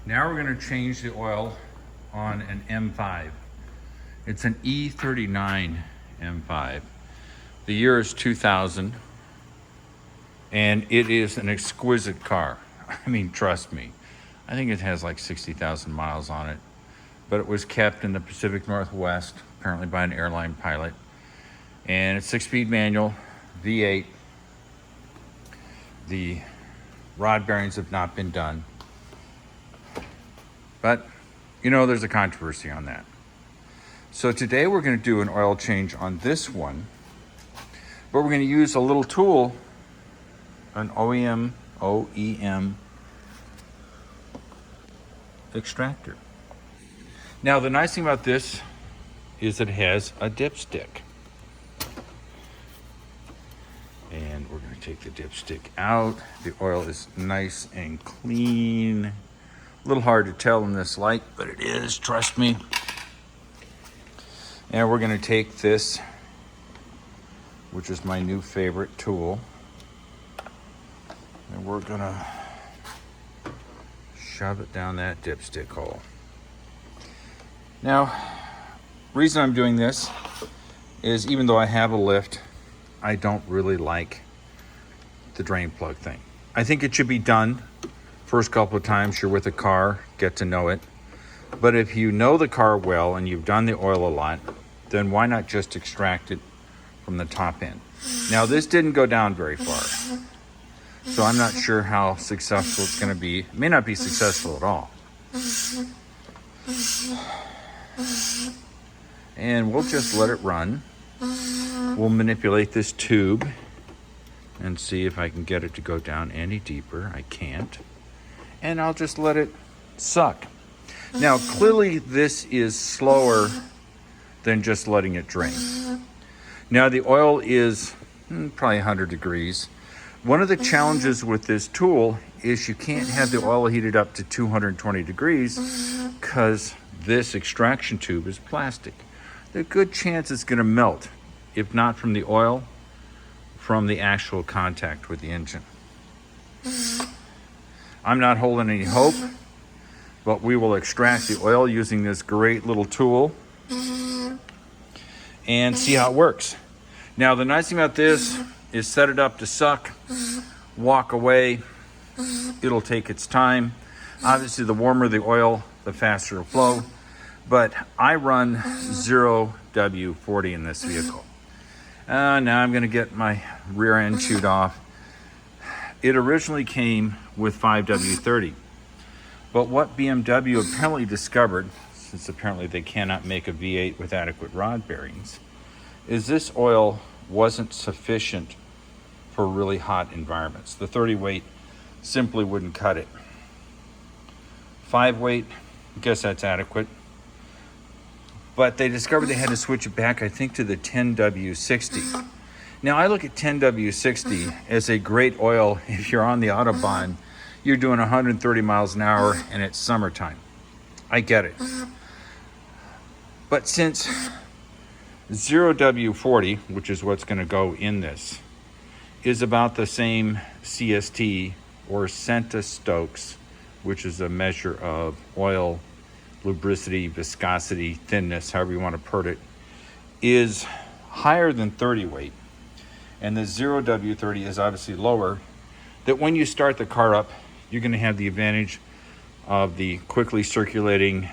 Now we're going to change the oil on an M5. It's an E39 M5. The year is 2000, and it is an exquisite car. I mean, trust me. I think it has like 60,000 miles on it, but it was kept in the Pacific Northwest, apparently by an airline pilot. And it's 6-speed manual, V8. The rod bearings have not been done. But, you know, there's a controversy on that. So today we're going to do an oil change on this one, but we're going to use a little tool, an OEM extractor. Now, the nice thing about this is it has a dipstick. And we're going to take the dipstick out. The oil is nice and clean. A little hard to tell in this light, but it is, trust me. And we're going to take this, which is my new favorite tool, and we're going to shove it down that dipstick hole. Now, reason I'm doing this is even though I have a lift, I don't really like the drain plug thing. I think it should be done first couple of times you're with a car, get to know it. But if you know the car well and you've done the oil a lot, then why not just extract it from the top end? Now, this didn't go down very far, so I'm not sure how successful it's going to be. It may not be successful at all. And we'll just let it run. We'll manipulate this tube and see if I can get it to go down any deeper. I can't. And I'll just let it suck. Now, clearly this is slower than just letting it drain. Now, the oil is probably 100 degrees. One of the challenges with this tool is you can't have the oil heated up to 220 degrees because this extraction tube is plastic. There's a good chance it's going to melt, if not from the oil, from the actual contact with the engine. I'm not holding any hope, but we will extract the oil using this great little tool and see how it works. Now, the nice thing about this is set it up to suck, walk away. It'll take its time. Obviously, the warmer the oil, the faster it'll flow. But I run 0W40 in this vehicle. Now I'm going to get my rear end chewed off. It originally came with 5W30. But what BMW apparently discovered, since apparently they cannot make a V8 with adequate rod bearings, is this oil wasn't sufficient for really hot environments. The 30 weight simply wouldn't cut it. 5 weight, I guess that's adequate. But they discovered they had to switch it back, I think, to the 10W60. Now, I look at 10W60 as a great oil if you're on the Autobahn, you're doing 130 miles an hour and it's summertime. I get it. But since 0W40, which is what's going to go in this, is about the same CST or Centa-Stokes, which is a measure of oil lubricity, viscosity, thinness, however you want to put it, is higher than 30 weight. And the 0W30 is obviously lower, that when you start the car up, you're going to have the advantage of the quickly circulating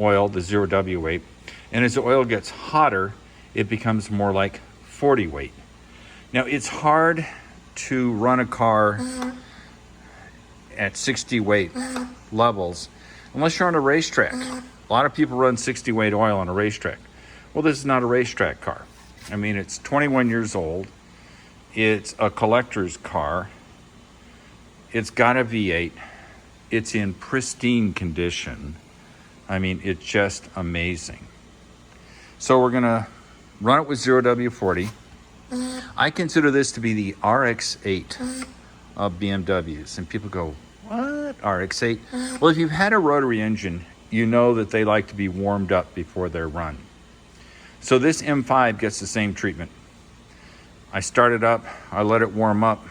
oil, the 0W weight. And as the oil gets hotter, it becomes more like 40 weight. Now, it's hard to run a car at 60 weight levels unless you're on a racetrack. A lot of people run 60 weight oil on a racetrack. Well, this is not a racetrack car. I mean, it's 21 years old. It's a collector's car. It's got a V8. It's in pristine condition. I mean, it's just amazing. So we're gonna run it with 0W40. I consider this to be the RX-8 of BMWs. And people go, what? RX-8? Well, if you've had a rotary engine, you know that they like to be warmed up before they're run. So this M5 gets the same treatment. I start it up, I let it warm up.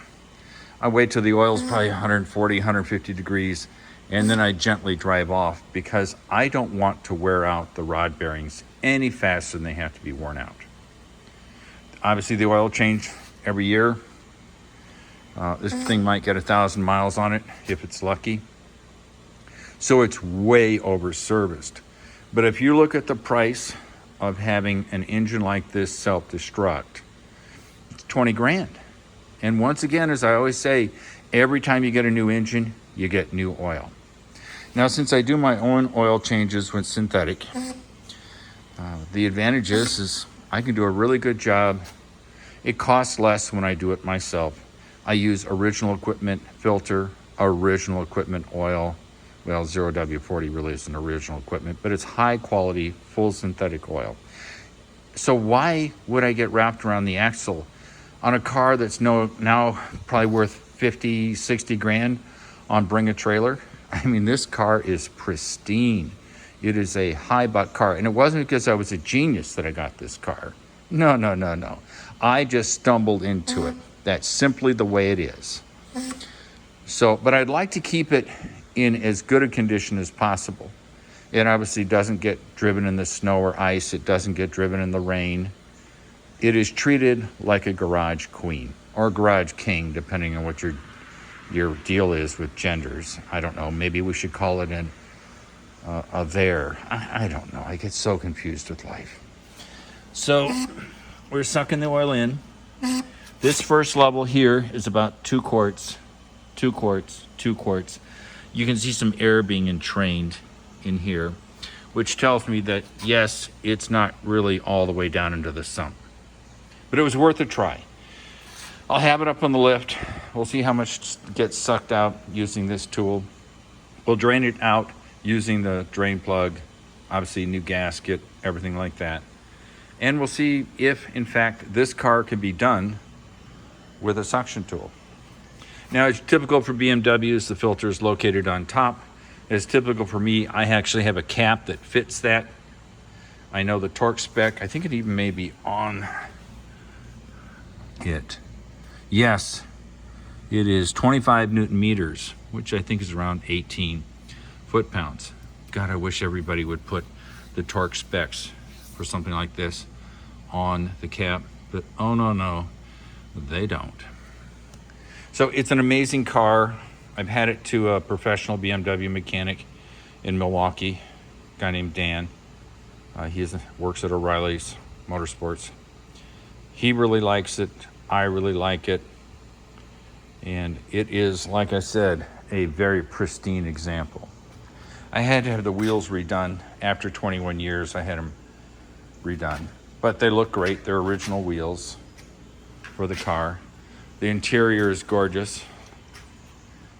I wait till the oil's probably 140, 150 degrees, and then I gently drive off because I don't want to wear out the rod bearings any faster than they have to be worn out. Obviously the oil change every year. This thing might get 1,000 miles on it if it's lucky. So it's way over serviced. But if you look at the price of having an engine like this self-destruct, it's 20 grand. And once again, as I always say, every time you get a new engine, you get new oil. Now, since I do my own oil changes with synthetic, the advantage is I can do a really good job. It costs less when I do it myself. I use original equipment filter, original equipment oil. Well, 0W40 really isn't original equipment, but it's high quality, full synthetic oil. So why would I get wrapped around the axle on a car that's now probably worth 50, 60 grand on Bring a Trailer? I mean, this car is pristine. It is a high buck car. And it wasn't because I was a genius that I got this car. No. I just stumbled into it. That's simply the way it is. So, but I'd like to keep it in as good a condition as possible. It obviously doesn't get driven in the snow or ice. It doesn't get driven in the rain. It is treated like a garage queen or garage king, depending on what your deal is with genders. I don't know. Maybe we should call it a there. I don't know. I get so confused with life. So we're sucking the oil in. This first level here is about 2 quarts, 2 quarts, 2 quarts. You can see some air being entrained in here, which tells me that yes, it's not really all the way down into the sump, but it was worth a try. I'll have it up on the lift. We'll see how much gets sucked out using this tool. We'll drain it out using the drain plug, obviously new gasket, everything like that. And we'll see if, in fact, this car can be done with a suction tool. Now, it's typical for BMWs, the filter is located on top. It's typical for me, I actually have a cap that fits that. I know the torque spec, I think it even may be on it. Yes, it is 25 Newton meters, which I think is around 18 foot-pounds. God, I wish everybody would put the torque specs for something like this on the cap, but oh no, they don't. So it's an amazing car. I've had it to a professional BMW mechanic in Milwaukee, a guy named Dan. He works at O'Reilly's Motorsports. He really likes it. I really like it. And it is, like I said, a very pristine example. I had to have the wheels redone. After 21 years, I had them redone. But they look great. They're original wheels for the car. The interior is gorgeous,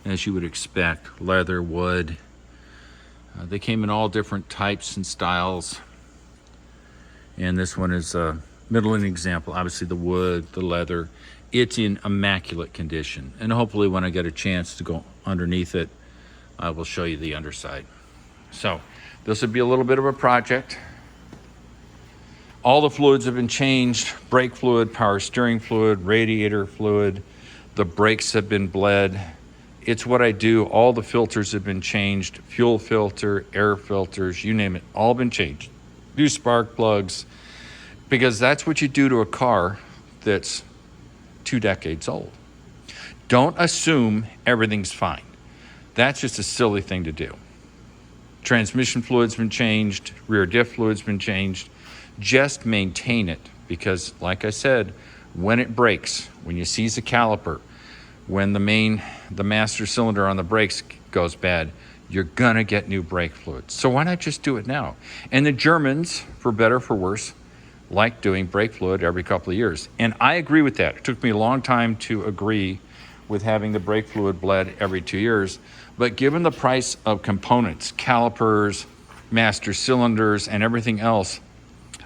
as you would expect. Leather, wood. They came in all different types and styles. And this one is a middling example. Obviously the wood, the leather. It's in immaculate condition. And hopefully when I get a chance to go underneath it, I will show you the underside. So this would be a little bit of a project. All the fluids have been changed. Brake fluid, power steering fluid, radiator fluid. The brakes have been bled. It's what I do. All the filters have been changed. Fuel filter, air filters, you name it, all been changed. New spark plugs, because that's what you do to a car that's 2 decades old. Don't assume everything's fine. That's just a silly thing to do. Transmission fluid's been changed. Rear diff fluid's been changed. Just maintain it, because like I said, when it breaks, when you seize a caliper, when the master cylinder on the brakes goes bad, you're gonna get new brake fluid. So why not just do it now? And the Germans, for better or for worse, like doing brake fluid every couple of years. And I agree with that. It took me a long time to agree with having the brake fluid bled every 2 years. But given the price of components, calipers, master cylinders, and everything else,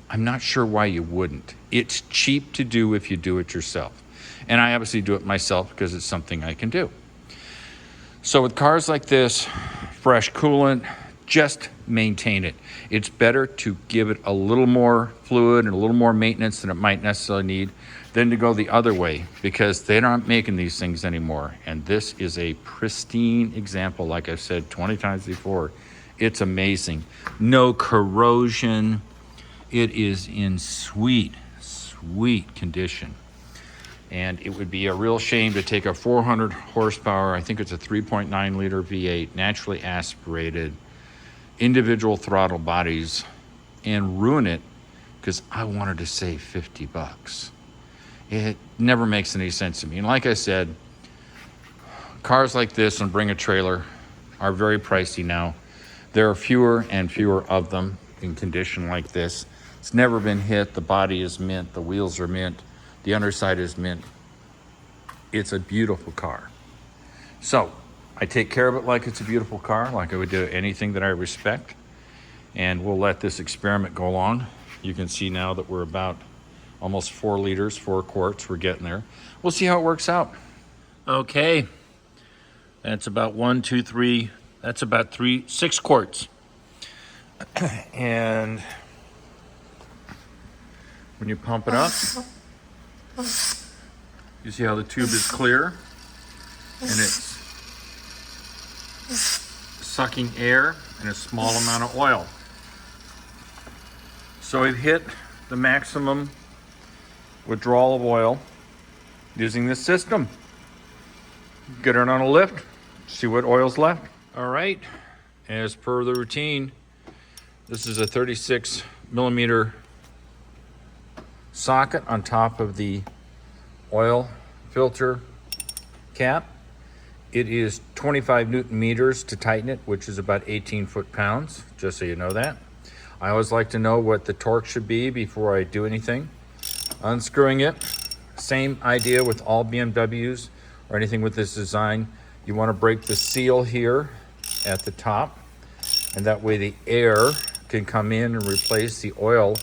I'm not sure why you wouldn't. It's cheap to do if you do it yourself. And I obviously do it myself because it's something I can do. So with cars like this, fresh coolant, just maintain it. It's better to give it a little more fluid and a little more maintenance than it might necessarily need than to go the other way, because they're not making these things anymore. And this is a pristine example. Like I've said 20 times before, it's amazing. No corrosion. It is in sweet condition. And it would be a real shame to take a 400 horsepower, I think it's a 3.9 liter V8, naturally aspirated, individual throttle bodies, and ruin it because I wanted to save 50 bucks. It never makes any sense to me. And like I said, cars like this and bring a trailer are very pricey now. There are fewer and fewer of them in condition like this. It's never been hit. The body is mint. The wheels are mint. The underside is mint. It's a beautiful car. So I take care of it like it's a beautiful car, like I would do anything that I respect. And we'll let this experiment go along. You can see now that we're about almost 4 liters, 4 quarts. We're getting there. We'll see how it works out. Okay. That's about 1, 2, 3. That's about 6 quarts. And when you pump it up, you see how the tube is clear and it's sucking air and a small amount of oil. So we've hit the maximum withdrawal of oil using this system. Get it on a lift, see what oil's left. All right, as per the routine, this is a 36 millimeter socket on top of the oil filter cap. It is 25 Newton meters to tighten it, which is about 18 foot-pounds, just so you know that. I always like to know what the torque should be before I do anything. Unscrewing it, same idea with all BMWs or anything with this design. You want to break the seal here at the top, and that way the air can come in and replace the oil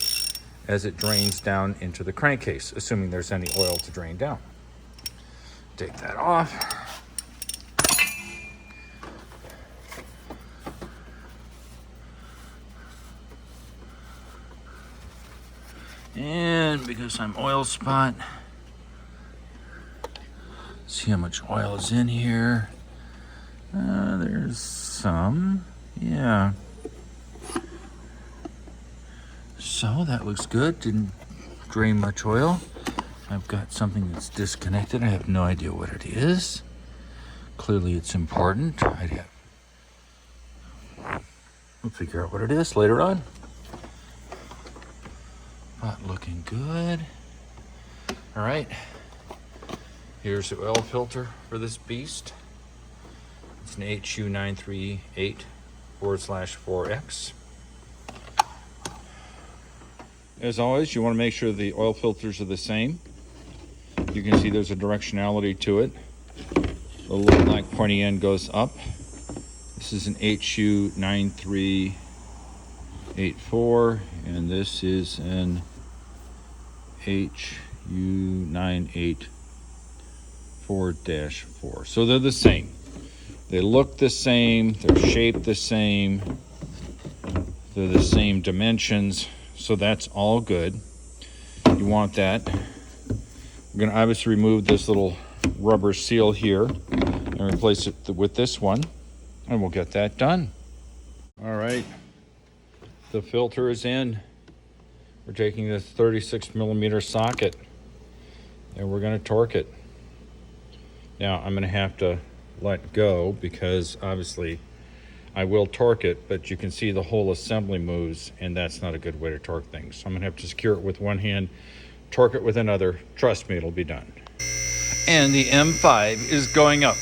as it drains down into the crankcase, assuming there's any oil to drain down. Take that off. And because I'm oil spot, see how much oil is in here. There's some, yeah. So that looks good, didn't drain much oil. I've got something that's disconnected. I have no idea what it is. Clearly it's important. We'll figure out what it is later on. But looking good. All right, here's the oil filter for this beast. It's an HU938/4X. As always, you want to make sure the oil filters are the same. You can see there's a directionality to it. The little black pointy end goes up. This is an HU9384, and this is an HU984-4. So they're the same. They look the same, they're shaped the same, they're the same dimensions. So that's all good. You want that. We're going to obviously remove this little rubber seal here and replace it with this one, and we'll get that done. All right, the filter is in. We're taking this 36 millimeter socket and we're going to torque it. Now I'm going to have to let go because obviously I will torque it, but you can see the whole assembly moves, and that's not a good way to torque things. So I'm gonna have to secure it with one hand, torque it with another. Trust me, it'll be done. And the M5 is going up.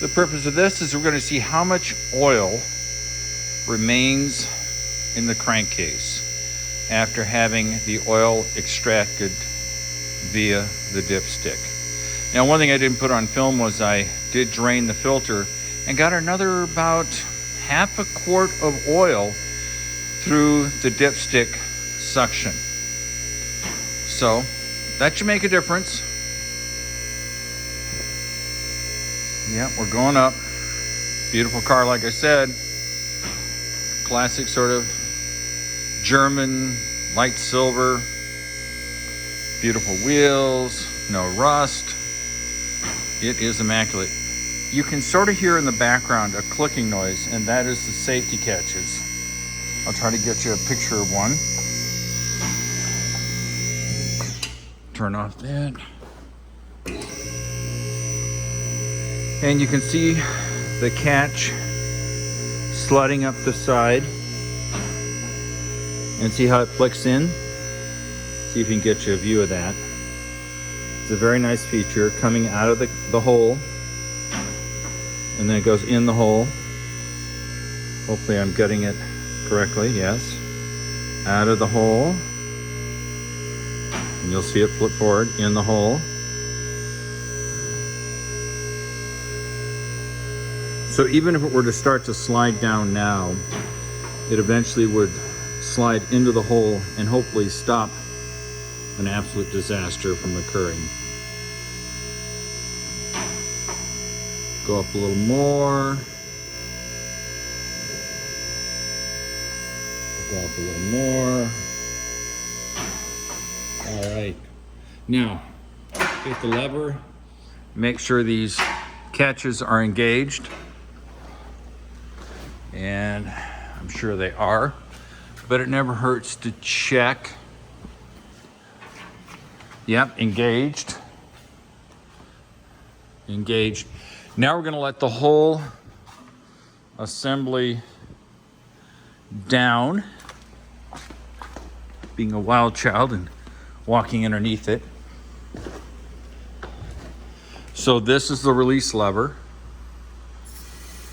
The purpose of this is we're gonna see how much oil remains in the crankcase after having the oil extracted via the dipstick. Now, one thing I didn't put on film was I did drain the filter and got another about half a quart of oil through the dipstick suction. So that should make a difference. Yeah, we're going up. Beautiful car, like I said. classic sort of German light silver. Beautiful wheels, no rust. It is immaculate. You can sort of hear in the background a clicking noise, and that is the safety catches. I'll try to get you a picture of one. Turn off that. And you can see the catch sliding up the side. And see how it flicks in? See if you can get you a view of that. It's a very nice feature coming out of the hole. And then it goes in the hole. Hopefully I'm getting it correctly, yes. Out of the hole. And you'll see it flip forward in the hole. So even if it were to start to slide down now, it eventually would slide into the hole and hopefully stop an absolute disaster from occurring. Go up a little more. Go up a little more. All right. Now, hit the lever. Make sure these catches are engaged. And I'm sure they are, but it never hurts to check. Yep, engaged. Engaged. Now we're going to let the whole assembly down, being a wild child and walking underneath it. So this is the release lever,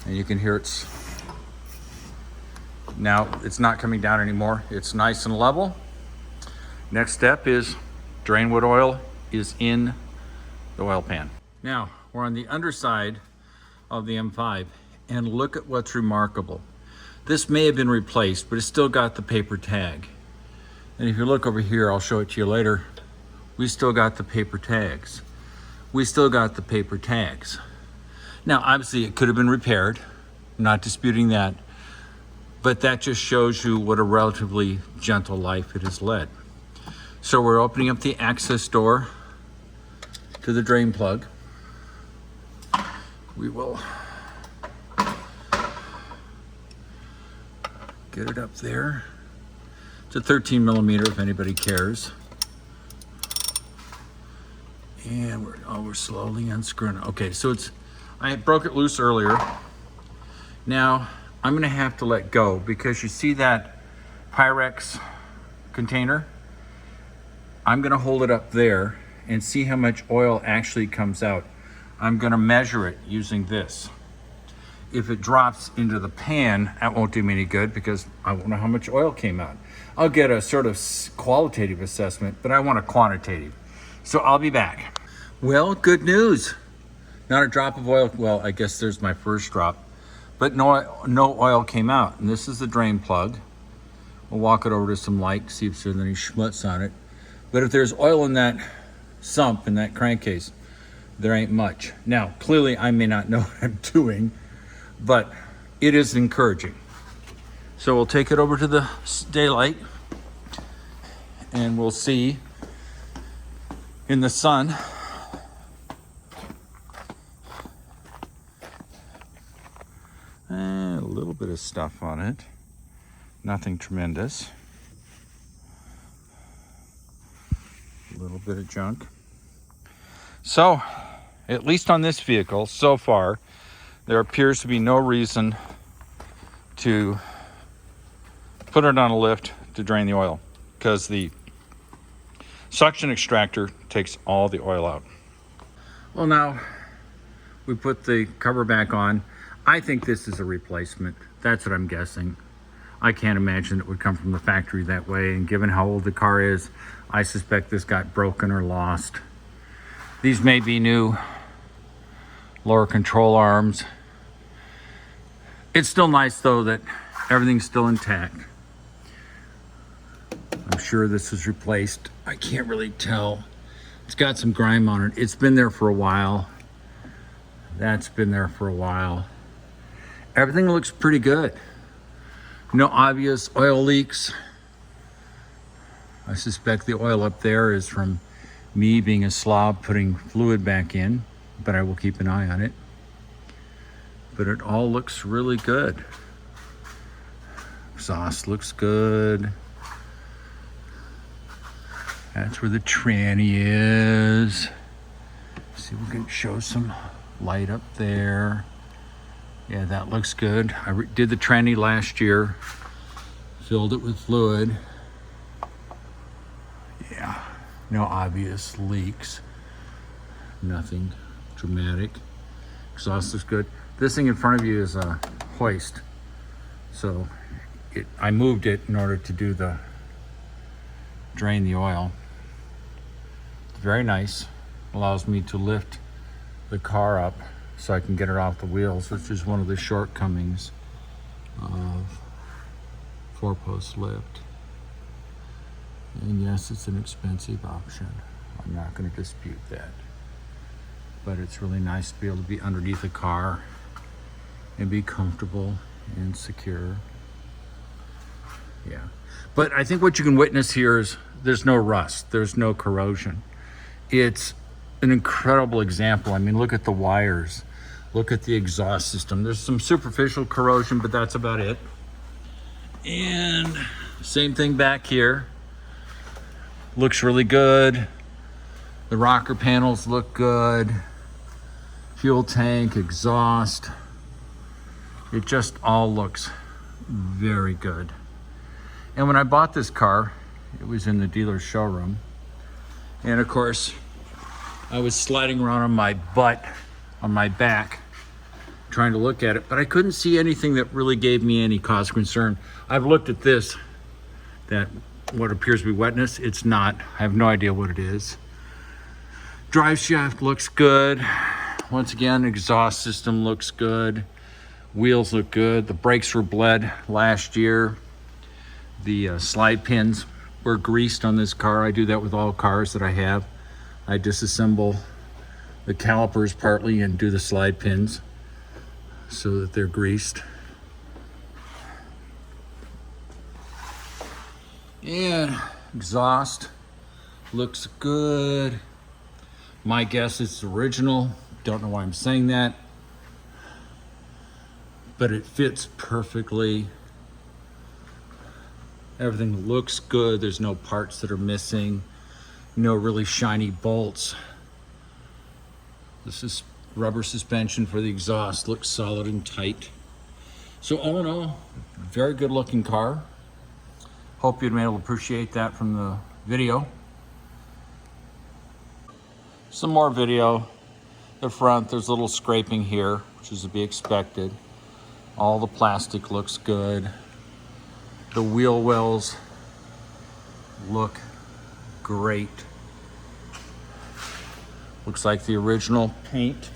and you can hear it's now it's not coming down anymore. It's nice and level. Next step is drain what oil is in the oil pan. Now we're on the underside of the M5, and look at what's remarkable. This may have been replaced, but it's still got the paper tag. And if you look over here, I'll show it to you later, we still got the paper tags. We still got the paper tags. Now, obviously it could have been repaired, not disputing that, but that just shows you what a relatively gentle life it has led. So we're opening up the access door to the drain plug. We will get it up there. It's a 13 millimeter if anybody cares. And we're slowly unscrewing it. Okay, so I broke it loose earlier. Now I'm gonna have to let go because you see that Pyrex container? I'm gonna hold it up there and see how much oil actually comes out. I'm gonna measure it using this. If it drops into the pan, that won't do me any good because I won't know how much oil came out. I'll get a sort of qualitative assessment, but I want a quantitative. So I'll be back. Well, good news. Not a drop of oil. Well, I guess there's my first drop, but no oil came out. And this is the drain plug. We'll walk it over to some light, see if there's any schmutz on it. But if there's oil in that sump, in that crankcase, there ain't much. Now, clearly I may not know what I'm doing, but it is encouraging. So we'll take it over to the daylight and we'll see in the sun a little bit of stuff on it, nothing tremendous, a little bit of junk. So at least on this vehicle so far, there appears to be no reason to put it on a lift to drain the oil because the suction extractor takes all the oil out. Well, now we put the cover back on. I think this is a replacement. That's what I'm guessing. I can't imagine it would come from the factory that way, and given how old the car is, I suspect this got broken or lost. These may be new lower control arms. It's still nice though that everything's still intact. I'm sure this was replaced. I can't really tell. It's got some grime on it. It's been there for a while. That's been there for a while. Everything looks pretty good. No obvious oil leaks. I suspect the oil up there is from me being a slob putting fluid back in, but I will keep an eye on it. But it all looks really good. Exhaust looks good. That's where the tranny is. See if we can show some light up there. Yeah, that looks good. I did the tranny last year. Filled it with fluid. Yeah, no obvious leaks. Nothing dramatic. Exhaust looks good. This thing in front of you is a hoist. So I moved it in order to drain the oil. It's very nice. Allows me to lift the car up so I can get it off the wheels, which is one of the shortcomings of 4-post lift. And yes, it's an expensive option. I'm not going to dispute that. But it's really nice to be able to be underneath the car and be comfortable and secure. Yeah. But I think what you can witness here is there's no rust, there's no corrosion. It's an incredible example. I mean, look at the wires, look at the exhaust system. There's some superficial corrosion, but that's about it. And same thing back here. Looks really good. The rocker panels look good. Fuel tank, exhaust. It just all looks very good. And when I bought this car, it was in the dealer's showroom. And of course, I was sliding around on my butt, on my back, trying to look at it, but I couldn't see anything that really gave me any cause of concern. I've looked at this, that what appears to be wetness, it's not. I have no idea what it is. Drive shaft looks good. Once again, exhaust system looks good. Wheels look good. The brakes were bled last year. The slide pins were greased on this car. I do that with all cars that I have. I disassemble the calipers partly and do the slide pins so that they're greased. And exhaust looks good. My guess is original. Don't know why I'm saying that, but it fits perfectly. Everything looks good. There's no parts that are missing. No really shiny bolts. This is rubber suspension for the exhaust. Looks solid and tight. So all in all, very good looking car. Hope you'd be able to appreciate that from the video. Some more video. The front, there's a little scraping here, which is to be expected. All the plastic looks good. The wheel wells look great. Looks like the original paint.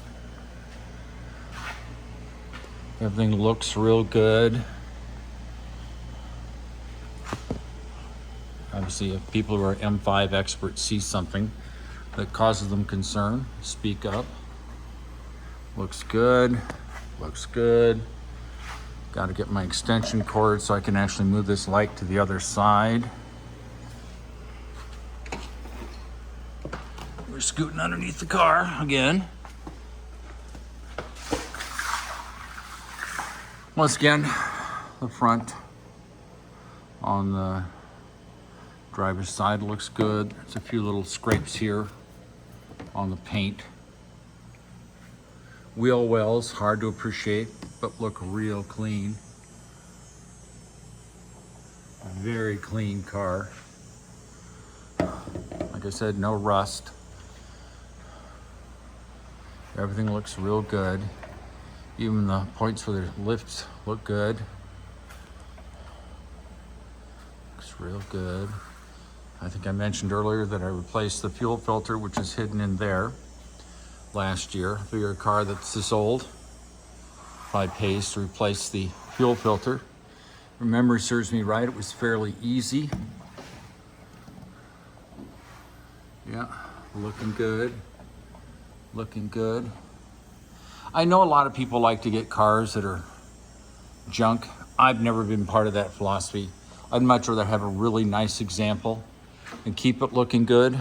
Everything looks real good. Obviously, if people who are M5 experts see something that causes them concern, speak up. Looks good. Looks good. Got to get my extension cord so I can actually move this light to the other side. We're scooting underneath the car again. Once again, the front on the driver's side looks good. There's a few little scrapes here on the paint. Wheel wells, hard to appreciate, but look real clean. A very clean car. Like I said, no rust. Everything looks real good. Even the points for the lifts look good. Looks real good. I think I mentioned earlier that I replaced the fuel filter, which is hidden in there, last year. For your car that's this old, probably pays to replace the fuel filter. If memory serves me right, it was fairly easy. Yeah, looking good. Looking good. I know a lot of people like to get cars that are junk I've never been part of that philosophy. I'd much rather have a really nice example and keep it looking good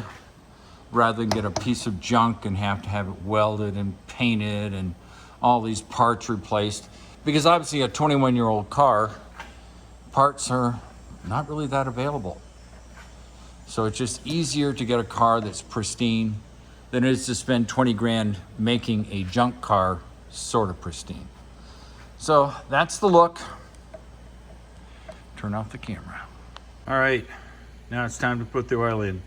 rather than get a piece of junk and have to have it welded and painted and all these parts replaced. Because obviously a 21-year-old car, parts are not really that available. So it's just easier to get a car that's pristine than it is to spend 20 grand making a junk car sort of pristine. So that's the look. Turn off the camera. All right, now it's time to put the oil in.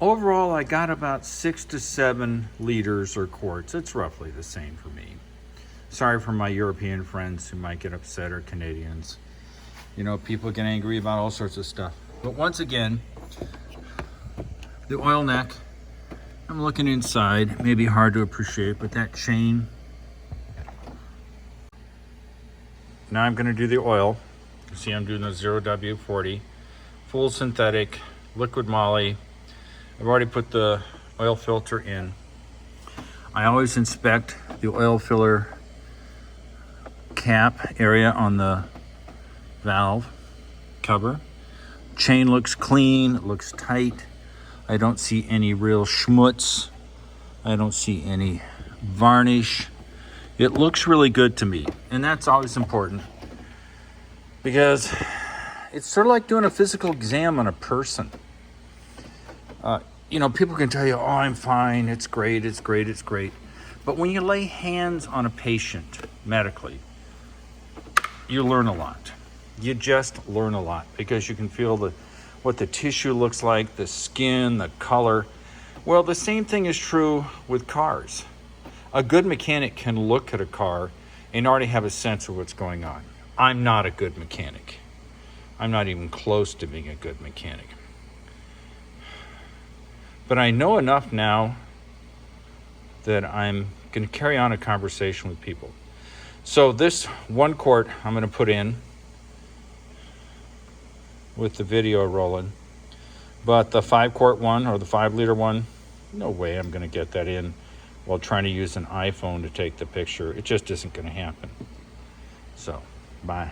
Overall, I got about 6 to 7 liters or quarts. It's roughly the same for me. Sorry for my European friends who might get upset, or Canadians. You know, people get angry about all sorts of stuff. But once again, the oil neck, I'm looking inside. It may be hard to appreciate, but that chain. Now I'm gonna do the oil. You see I'm doing the 0W40, full synthetic, liquid moly. I've already put the oil filter in. I always inspect the oil filler cap area on the valve cover. Chain looks clean, it looks tight. I don't see any real schmutz. I don't see any varnish. It looks really good to me, and that's always important because it's sort of like doing a physical exam on a person. You know, people can tell you, oh, I'm fine, it's great, it's great, it's great. But when you lay hands on a patient medically, you learn a lot. You just learn a lot because you can feel what the tissue looks like, the skin, the color. Well, the same thing is true with cars. A good mechanic can look at a car and already have a sense of what's going on. I'm not a good mechanic. I'm not even close to being a good mechanic. But I know enough now that I'm going to carry on a conversation with people. So this 1 quart I'm going to put in with the video rolling. But the 5 quart one or the 5 liter one, no way I'm going to get that in while trying to use an iPhone to take the picture. It just isn't going to happen. So, bye.